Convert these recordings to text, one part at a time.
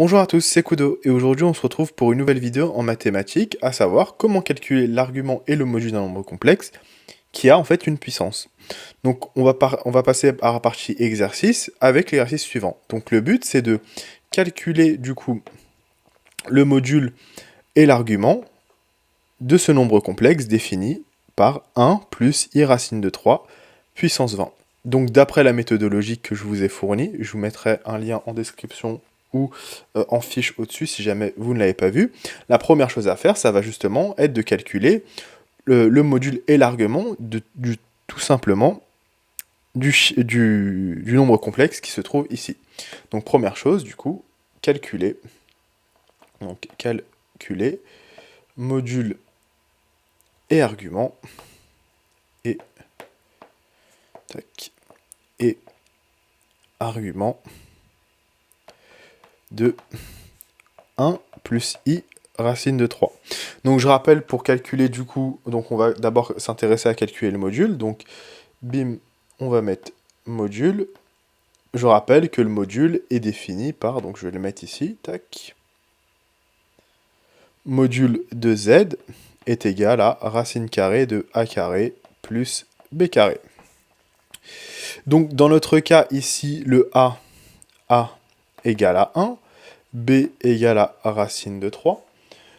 Bonjour à tous, c'est Kudo, et aujourd'hui on se retrouve pour une nouvelle vidéo en mathématiques, à savoir comment calculer l'argument et le module d'un nombre complexe qui a en fait une puissance. Donc on va passer à la partie exercice avec l'exercice suivant. Donc le but c'est de calculer du coup le module et l'argument de ce nombre complexe défini par 1 plus i racine de 3 puissance 20. Donc d'après la méthodologie que je vous ai fournie, je vous mettrai un lien en description ou en fiche au-dessus si jamais vous ne l'avez pas vu. La première chose à faire, ça va justement être de calculer le module et l'argument tout simplement du nombre complexe qui se trouve ici. Donc première chose, du coup, calculer. Donc calculer module et argument et tac, et argument de 1 plus i racine de 3. Donc je rappelle, pour calculer du coup, donc on va d'abord s'intéresser à calculer le module. Donc bim, on va mettre module. Je rappelle que le module est défini par, donc je vais le mettre ici, tac. Module de z est égal à racine carrée de a carré plus b carré. Donc dans notre cas ici, le a égale à 1, b égale à racine de 3.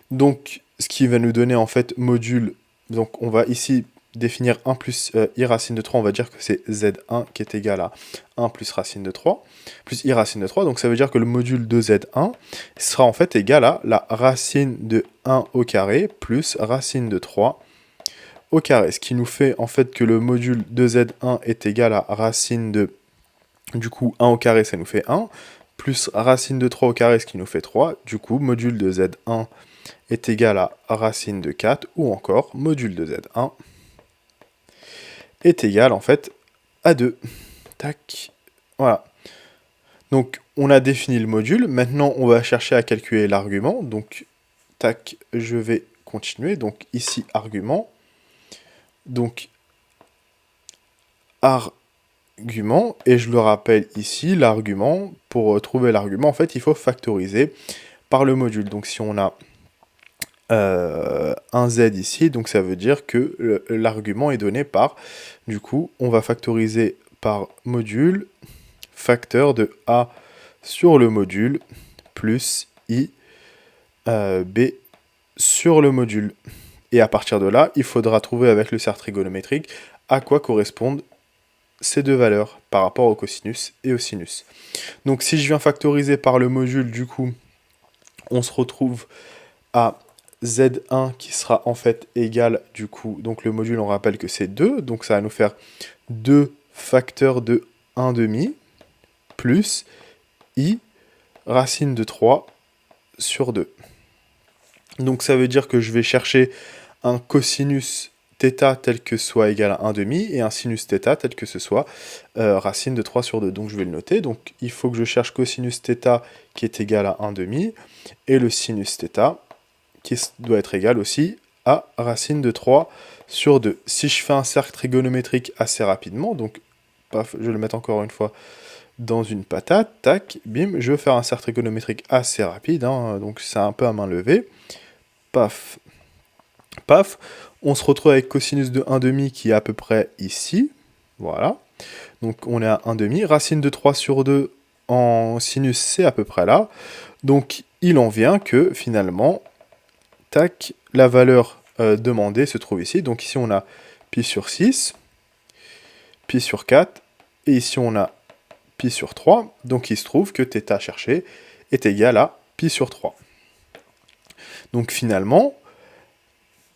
Donc ce qui va nous donner en fait module, donc on va ici définir 1 plus i racine de 3, on va dire que c'est z1 qui est égal à 1 plus racine de 3, plus i racine de 3, donc ça veut dire que le module de z1 sera en fait égal à la racine de 1 au carré plus racine de 3 au carré, ce qui nous fait en fait que le module de z1 est égal à racine de, du coup 1 au carré ça nous fait 1, plus racine de 3 au carré ce qui nous fait 3, du coup module de z1 est égal à racine de 4, ou encore module de z1 est égal en fait à 2. Tac, voilà. Donc on a défini le module, maintenant on va chercher à calculer l'argument, donc tac, je vais continuer, donc ici argument, donc argument, et je le rappelle ici, l'argument, pour trouver l'argument, en fait il faut factoriser par le module, donc si on a un z ici, donc ça veut dire que l'argument est donné par, du coup, on va factoriser par module, facteur de a sur le module, plus i b sur le module. Et à partir de là, il faudra trouver avec le cercle trigonométrique à quoi correspondent ces deux valeurs par rapport au cosinus et au sinus. Donc si je viens factoriser par le module, du coup, on se retrouve à z1 qui sera en fait égal, du coup, donc le module on rappelle que c'est 2, donc ça va nous faire 2 facteurs de 1 demi plus i racine de 3 sur 2. Donc ça veut dire que je vais chercher un cosinus θ tel que soit égal à 1 demi et un sinus θ tel que ce soit racine de 3 sur 2. Donc je vais le noter, donc il faut que je cherche cosinus θ qui est égal à 1 demi et le sinus θ qui doit être égal aussi à racine de 3 sur 2. Si je fais un cercle trigonométrique assez rapidement, donc paf, je vais le mettre encore une fois dans une patate, tac, bim, je vais faire un cercle trigonométrique assez rapide, hein, donc c'est un peu à main levée, paf, paf, on se retrouve avec cosinus de 1 demi qui est à peu près ici, voilà, donc on est à 1 demi, racine de 3 sur 2 en sinus c'est à peu près là, donc il en vient que finalement, tac, la valeur demandée se trouve ici. Donc ici, on a pi sur 6, pi sur 4, et ici, on a pi sur 3. Donc il se trouve que θ cherché est égal à pi sur 3. Donc finalement,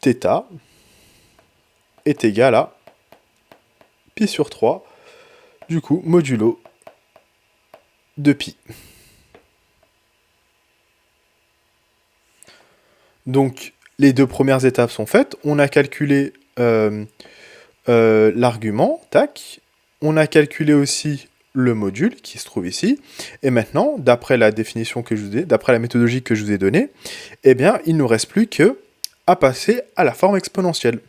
θ est égal à pi sur 3, du coup, modulo de pi. Donc, les deux premières étapes sont faites. On a calculé l'argument, tac. On a calculé aussi le module qui se trouve ici. Et maintenant, d'après la définition que je vous ai, d'après la méthodologie que je vous ai donnée, eh bien, il ne nous reste plus que à passer à la forme exponentielle.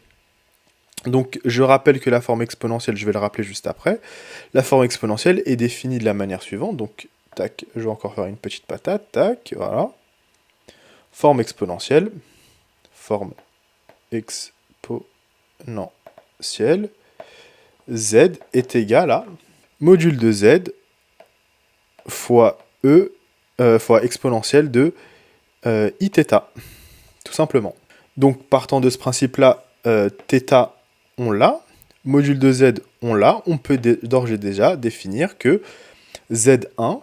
Donc, je rappelle que la forme exponentielle, je vais le rappeler juste après, la forme exponentielle est définie de la manière suivante. Donc, tac, je vais encore faire une petite patate, tac, voilà. Forme exponentielle, forme exponentielle, z est égal à module de z fois e fois exponentielle de iθ, tout simplement. Donc partant de ce principe-là, θ, on l'a, module de z, on l'a, on peut d'ores et déjà définir que z1,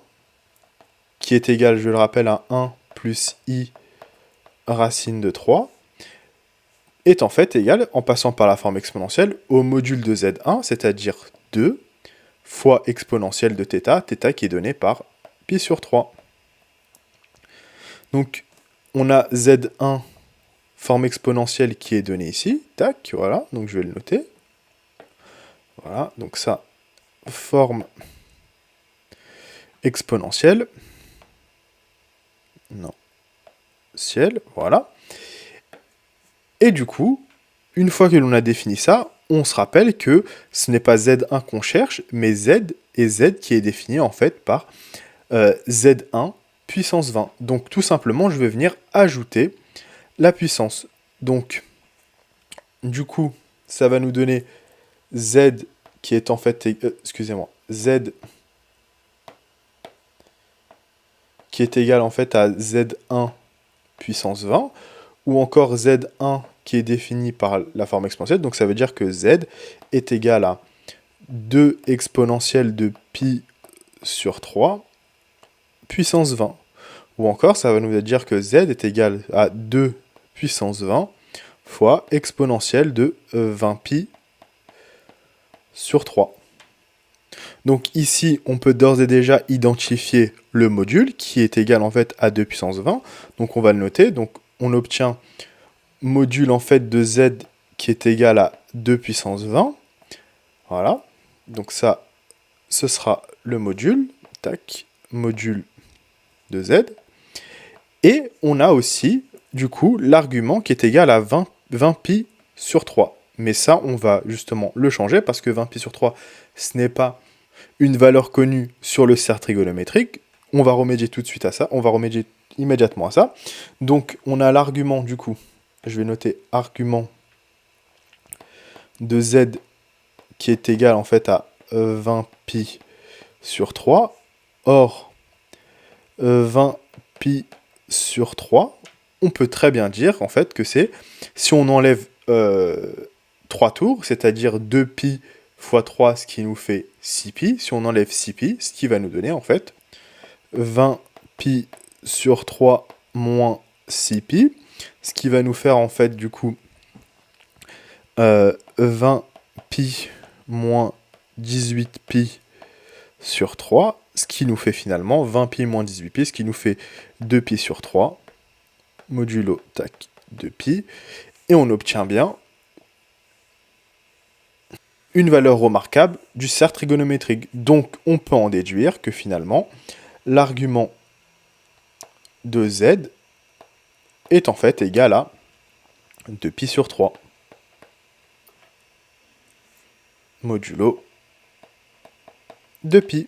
qui est égal, je le rappelle, à 1 plus i racine de 3, est en fait égal, en passant par la forme exponentielle, au module de z1, c'est-à-dire 2 fois exponentielle de θ, θ qui est donné par pi sur 3. Donc, on a z1, forme exponentielle qui est donnée ici, tac, voilà, donc je vais le noter. Voilà, donc ça, forme exponentielle, non, ciel, voilà. Et du coup, une fois que l'on a défini ça, on se rappelle que ce n'est pas z1 qu'on cherche, mais z et z qui est défini en fait par z1 puissance 20. Donc tout simplement, je vais venir ajouter la puissance. Donc, du coup, ça va nous donner z qui est en fait, excusez-moi, z qui est égal en fait à z1 puissance 20, ou encore z1 qui est défini par la forme exponentielle, donc ça veut dire que z est égal à 2 exponentielle de pi sur 3 puissance 20. Ou encore, ça va nous dire que z est égal à 2 puissance 20 fois exponentielle de 20 pi sur 3. Donc ici, on peut d'ores et déjà identifier le module qui est égal en fait à 2 puissance 20. Donc on va le noter. Donc on obtient module en fait de z qui est égal à 2 puissance 20. Voilà. Donc ça, ce sera le module. Tac, module de z. Et on a aussi, du coup, l'argument qui est égal à 20 pi sur 3. Mais ça, on va justement le changer parce que 20 pi sur 3, ce n'est pas une valeur connue sur le cercle trigonométrique. On va remédier tout de suite à ça. On va remédier immédiatement à ça. Donc, on a l'argument, du coup, je vais noter argument de z qui est égal en fait à 20 pi sur 3. Or, 20 pi sur 3, on peut très bien dire en fait que c'est, si on enlève 3 tours, c'est-à-dire 2 pi fois 3, ce qui nous fait 6 pi, si on enlève 6 pi, ce qui va nous donner en fait 20 pi sur 3 moins 6 pi, ce qui va nous faire en fait du coup 20 pi moins 18 pi sur 3, ce qui nous fait finalement 20 pi moins 18 pi, ce qui nous fait 2 pi sur 3, modulo, tac, 2 pi, et on obtient bien une valeur remarquable du cercle trigonométrique. Donc on peut en déduire que finalement, l'argument de z est en fait égal à 2 pi sur 3, modulo 2 pi.